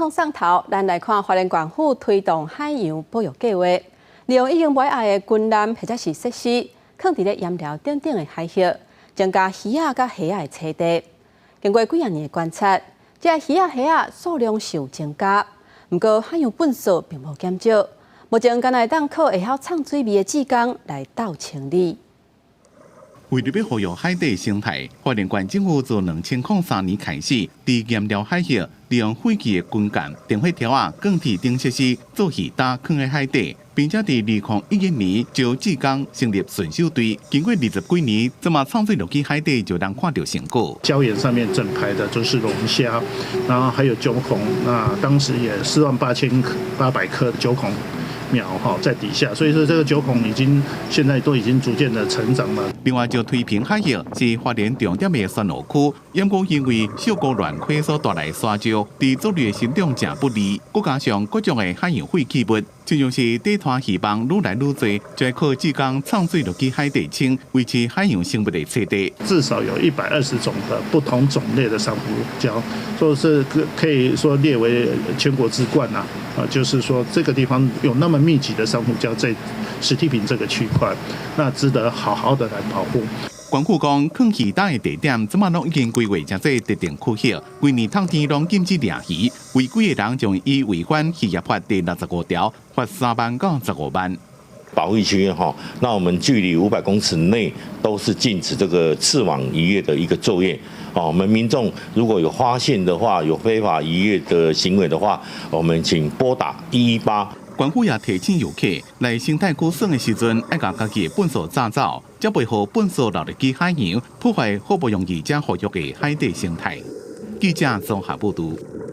况上头，咱来看花莲县府推动海洋保育计划，利用已经埋爱的军舰或者是设施，放伫咧盐寮等等的海域，增加鱼仔甲虾仔的栖地。经过几啊年的观察，这鱼仔虾仔数量是有增加，不过海洋粪扫并无减少。目前敢会当靠会晓创水味的志工来斗清理。为了要保育海底生态，花莲县政府自2003年开始，伫盐寮海域利用废弃的军舰、电火条啊、钢铁等设施做鱼搭放在海底，并且伫2011年就志工成立巡守队，经过20几年，这么创水落去海底就能看到成果。礁岩上面整排的都是龙虾，然后还有九孔，那当时也48800颗九孔苗在底下，所以说这个九孔现在都已经逐渐的成长了。另外，就推平海域是花莲重点的选路区，因过因为小高乱溪所带来沙石，对作物的生长正不利，再加上各种的海洋废弃物，就像是底团鱼网愈来愈多，就要靠志工创水落去海底清，维持海洋生物的栖地。至少有120种的不同种类的珊瑚礁，说是可以说列为全国之冠啊！就是说这个地方有那么密集的珊瑚礁在石梯坪这个区块，那值得好好的来保护。县府讲，放鱼搭的地点，怎么拢已经规划成做特定区域，规年冬天拢禁止掠鱼，违规的人将依违反渔业法第65条，罚3万到15万。保育区那我们距离500公尺内都是禁止这个刺网渔业的一个作业。我们民众如果有发现的话，有非法渔业的行为的话，我们请拨打118。县府也提醒游客来生态区耍的时阵，要把家己的粪扫炸走，才袂互粪扫流入去海洋，破坏好不容易才活跃的海底生态。记者综合报道。